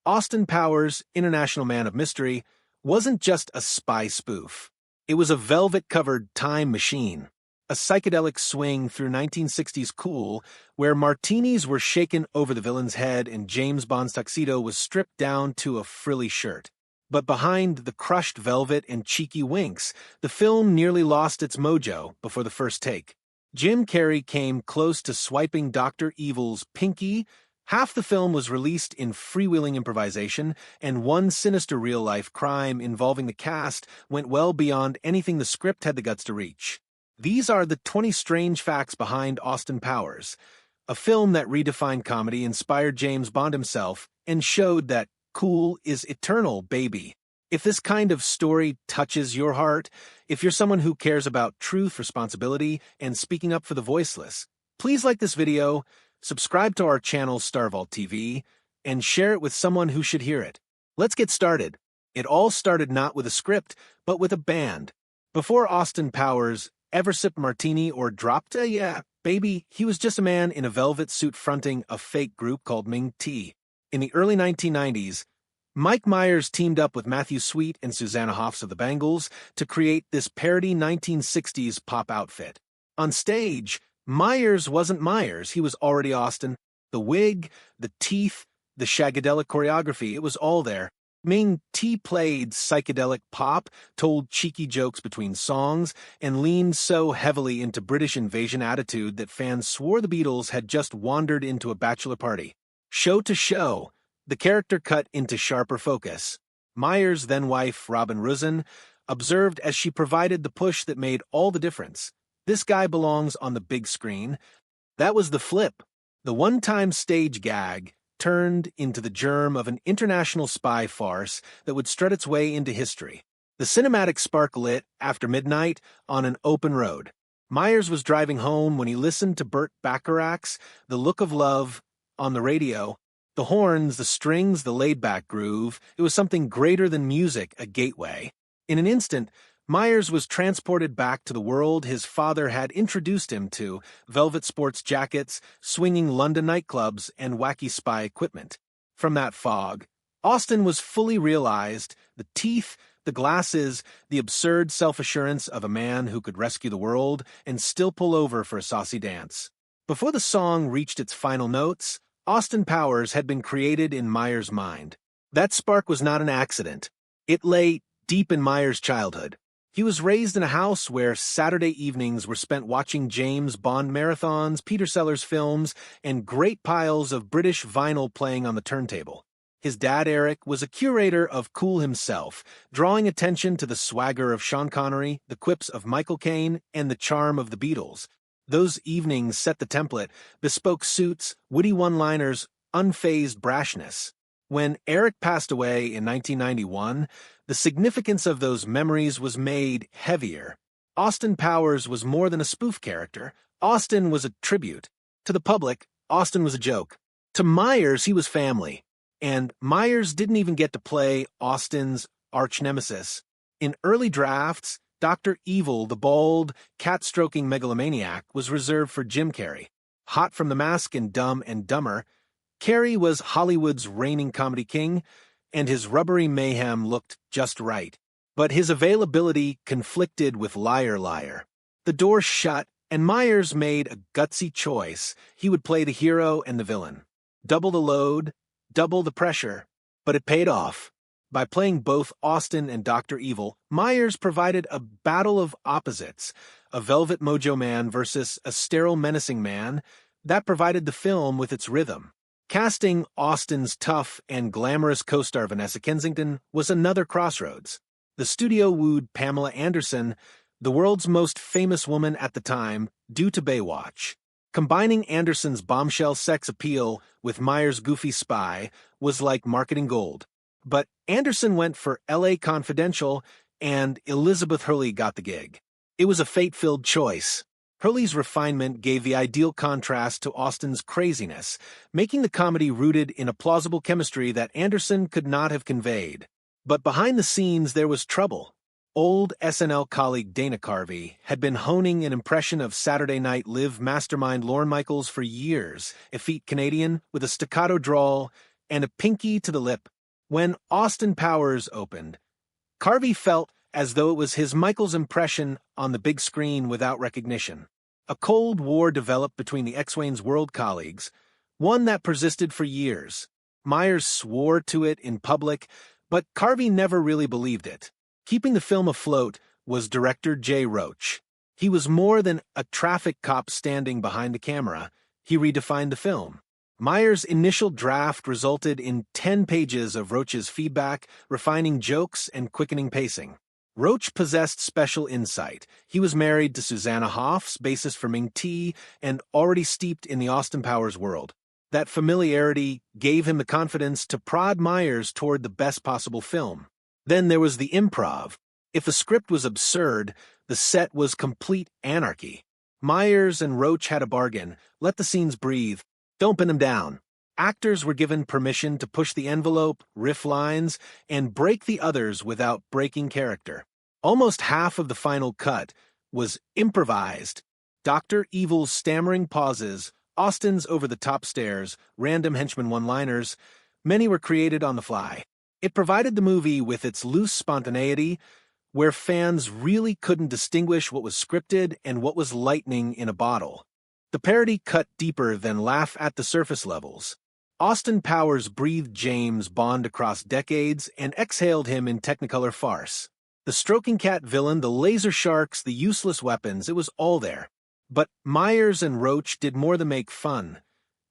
Austin Powers, International Man of Mystery, wasn't just a spy spoof. It was a velvet-covered time machine, a psychedelic swing through 1960s cool where martinis were shaken over the villain's head and James Bond's tuxedo was stripped down to a frilly shirt. But behind the crushed velvet and cheeky winks, the film nearly lost its mojo before the first take. Jim Carrey came close to swiping Dr. Evil's pinky. Half the film was released in freewheeling improvisation, and one sinister real-life crime involving the cast went well beyond anything the script had the guts to reach. These are the 20 strange facts behind Austin Powers, a film that redefined comedy, inspired James Bond himself, and showed that cool is eternal, baby. If this kind of story touches your heart, if you're someone who cares about truth, responsibility, and speaking up for the voiceless, please like this video, subscribe to our channel StarVault TV, and share it with someone who should hear it. Let's get started. It all started not with a script, but with a band. Before Austin Powers ever sipped martini or dropped a baby, he was just a man in a velvet suit fronting a fake group called Ming T. In the early 1990s, Mike Myers teamed up with Matthew Sweet and Susanna Hoffs of the Bangles to create this parody 1960s pop outfit. On stage, Myers wasn't Myers, he was already Austin. The wig, the teeth, the shagadelic choreography, it was all there. Ming T played psychedelic pop, told cheeky jokes between songs, and leaned so heavily into British invasion attitude that fans swore the Beatles had just wandered into a bachelor party. Show to show, the character cut into sharper focus. Myers' then-wife, Robin Rosen, observed as she provided the push that made all the difference. This guy belongs on the big screen. That was the flip. The one-time stage gag turned into the germ of an international spy farce that would strut its way into history. The cinematic spark lit after midnight on an open road. Myers was driving home when he listened to Burt Bacharach's The Look of Love on the radio. The horns, the strings, the laid-back groove, it was something greater than music, a gateway. In an instant, Myers was transported back to the world his father had introduced him to, velvet sports jackets, swinging London nightclubs, and wacky spy equipment. From that fog, Austin was fully realized, the teeth, the glasses, the absurd self-assurance of a man who could rescue the world and still pull over for a saucy dance. Before the song reached its final notes, Austin Powers had been created in Myers' mind. That spark was not an accident. It lay deep in Myers' childhood. He was raised in a house where Saturday evenings were spent watching James Bond marathons, Peter Sellers films, and great piles of British vinyl playing on the turntable. His dad, Eric, was a curator of cool himself, drawing attention to the swagger of Sean Connery, the quips of Michael Caine, and the charm of the Beatles. Those evenings set the template, bespoke suits, witty one-liners, unfazed brashness. When Eric passed away in 1991, the significance of those memories was made heavier. Austin Powers was more than a spoof character. Austin was a tribute. To the public, Austin was a joke. To Myers, he was family. And Myers didn't even get to play Austin's arch-nemesis. In early drafts, Dr. Evil, the bald, cat-stroking megalomaniac, was reserved for Jim Carrey. Hot from the mask in Dumb and Dumber, Carrey was Hollywood's reigning comedy king, and his rubbery mayhem looked just right. But his availability conflicted with Liar Liar. The door shut, and Myers made a gutsy choice. He would play the hero and the villain. Double the load, double the pressure. But it paid off. By playing both Austin and Dr. Evil, Myers provided a battle of opposites, a velvet mojo man versus a sterile menacing man, that provided the film with its rhythm. Casting Austin's tough and glamorous co-star Vanessa Kensington was another crossroads. The studio wooed Pamela Anderson, the world's most famous woman at the time, due to Baywatch. Combining Anderson's bombshell sex appeal with Myers' goofy spy was like marketing gold. But Anderson went for L.A. Confidential, and Elizabeth Hurley got the gig. It was a fate-filled choice. Hurley's refinement gave the ideal contrast to Austin's craziness, making the comedy rooted in a plausible chemistry that Anderson could not have conveyed. But behind the scenes there was trouble. Old SNL colleague Dana Carvey had been honing an impression of Saturday Night Live mastermind Lorne Michaels for years, effete Canadian with a staccato drawl and a pinky to the lip. When Austin Powers opened, Carvey felt as though it was his Michael's impression on the big screen without recognition. A Cold War developed between the X-Wing's world colleagues, one that persisted for years. Myers swore to it in public, but Carvey never really believed it. Keeping the film afloat was director Jay Roach. He was more than a traffic cop standing behind the camera. He redefined the film. Myers' initial draft resulted in 10 pages of Roach's feedback, refining jokes and quickening pacing. Roach possessed special insight. He was married to Susanna Hoffs, bassist for Ming T, and already steeped in the Austin Powers world. That familiarity gave him the confidence to prod Myers toward the best possible film. Then there was the improv. If a script was absurd, the set was complete anarchy. Myers and Roach had a bargain. Let the scenes breathe. Don't pin them down. Actors were given permission to push the envelope, riff lines, and break the others without breaking character. Almost half of the final cut was improvised. Dr. Evil's stammering pauses, Austin's over-the-top stares, random henchman one-liners, many were created on the fly. It provided the movie with its loose spontaneity, where fans really couldn't distinguish what was scripted and what was lightning in a bottle. The parody cut deeper than laugh at the surface levels. Austin Powers breathed James Bond across decades and exhaled him in Technicolor farce. The stroking cat villain, the laser sharks, the useless weapons, it was all there. But Myers and Roach did more than make fun.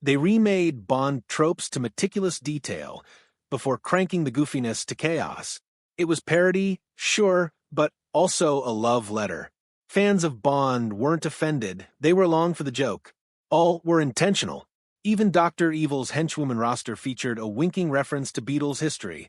They remade Bond tropes to meticulous detail before cranking the goofiness to chaos. It was parody, sure, but also a love letter. Fans of Bond weren't offended. They were along for the joke. All were intentional. Even Dr. Evil's henchwoman roster featured a winking reference to Beatles history.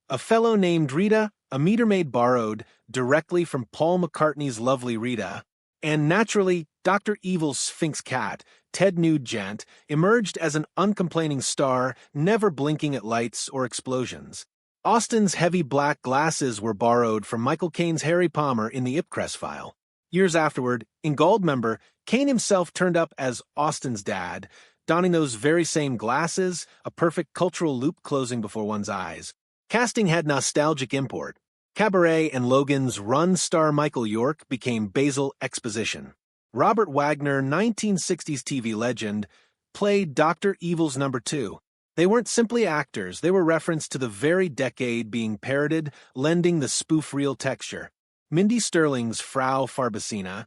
A fellow named Rita, a meter maid borrowed directly from Paul McCartney's Lovely Rita. And naturally, Dr. Evil's Sphinx cat, Ted Nugent, emerged as an uncomplaining star, never blinking at lights or explosions. Austin's heavy black glasses were borrowed from Michael Caine's Harry Palmer in the Ipcress file. Years afterward, in Goldmember, Caine himself turned up as Austin's dad, donning those very same glasses, a perfect cultural loop closing before one's eyes. Casting had nostalgic import. Cabaret and Logan's Run star Michael York became Basil Exposition. Robert Wagner, 1960s TV legend, played Dr. Evil's number 2. They weren't simply actors, they were reference to the very decade being parroted, lending the spoof real texture. Mindy Sterling's Frau Farbacina,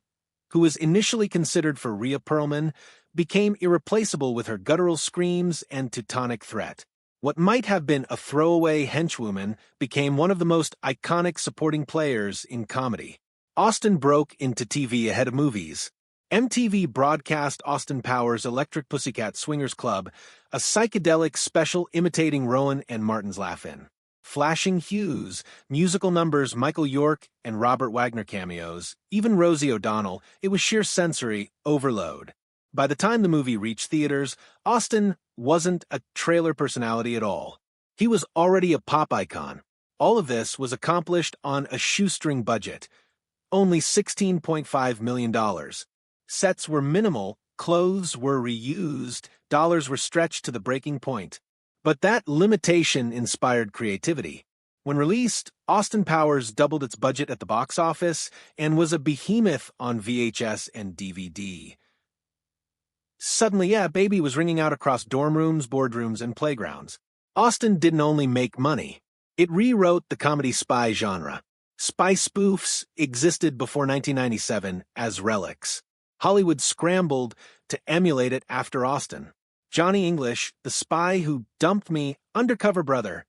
who was initially considered for Rhea Perlman, became irreplaceable with her guttural screams and Teutonic threat. What might have been a throwaway henchwoman became one of the most iconic supporting players in comedy. Austin broke into TV ahead of movies. MTV broadcast Austin Powers' Electric Pussycat Swingers Club, a psychedelic special imitating Rowan and Martin's Laugh-In. Flashing hues, musical numbers, Michael York and Robert Wagner cameos, even Rosie O'Donnell, it was sheer sensory overload. By the time the movie reached theaters, Austin wasn't a trailer personality at all. He was already a pop icon. All of this was accomplished on a shoestring budget, only $16.5 million. Sets were minimal, clothes were reused, dollars were stretched to the breaking point. But that limitation inspired creativity. When released, Austin Powers doubled its budget at the box office and was a behemoth on VHS and DVD. Suddenly, baby was ringing out across dorm rooms, boardrooms, and playgrounds. Austin didn't only make money. It rewrote the comedy spy genre. Spy spoofs existed before 1997 as relics. Hollywood scrambled to emulate it after Austin. Johnny English, The Spy Who Dumped Me, Undercover Brother,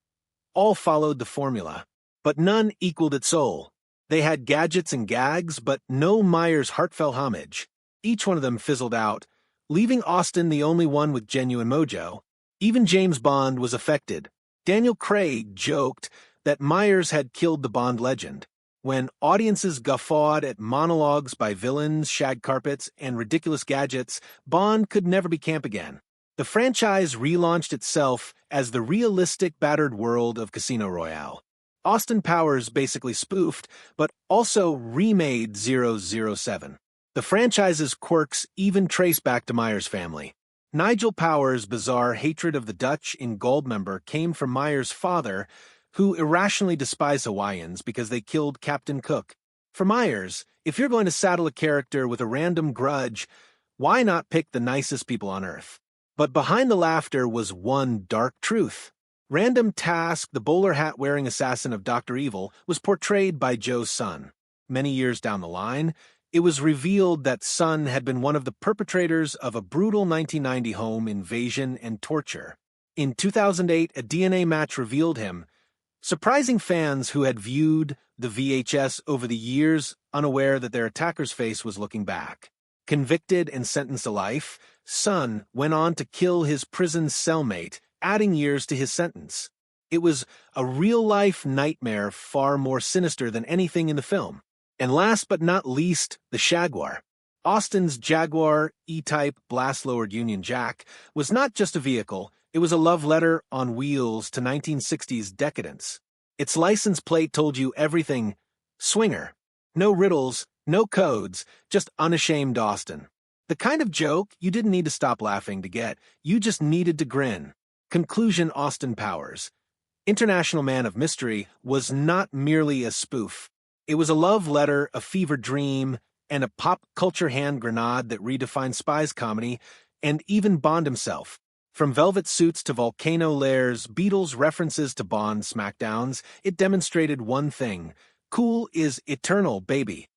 all followed the formula. But none equaled its soul. They had gadgets and gags, but no Myers' heartfelt homage. Each one of them fizzled out, leaving Austin the only one with genuine mojo. Even James Bond was affected. Daniel Craig joked that Myers had killed the Bond legend. When audiences guffawed at monologues by villains, shag carpets, and ridiculous gadgets, Bond could never be camp again. The franchise relaunched itself as the realistic, battered world of Casino Royale. Austin Powers basically spoofed, but also remade 007. The franchise's quirks even trace back to Myers' family. Nigel Power's bizarre hatred of the Dutch in Goldmember came from Meyer's father, who irrationally despised Hawaiians because they killed Captain Cook. For Myers, if you're going to saddle a character with a random grudge, why not pick the nicest people on Earth? But behind the laughter was one dark truth. Random Task, the bowler hat-wearing assassin of Dr. Evil, was portrayed by Joe's son. Many years down the line, it was revealed that Sun had been one of the perpetrators of a brutal 1990 home invasion and torture. In 2008, a DNA match revealed him, surprising fans who had viewed the VHS over the years unaware that their attacker's face was looking back. Convicted and sentenced to life, Sun went on to kill his prison cellmate, adding years to his sentence. It was a real-life nightmare far more sinister than anything in the film. And last but not least, the Jaguar. Austin's Jaguar E-Type blast-lowered Union Jack was not just a vehicle, it was a love letter on wheels to 1960s decadence. Its license plate told you everything. Swinger. No riddles, no codes, just unashamed Austin. The kind of joke you didn't need to stop laughing to get, you just needed to grin. Conclusion: Austin Powers, International Man of Mystery, was not merely a spoof. It was a love letter, a fever dream, and a pop culture hand grenade that redefined spies comedy, and even Bond himself. From velvet suits to volcano lairs, Beatles references to Bond smackdowns, it demonstrated one thing: cool is eternal, baby.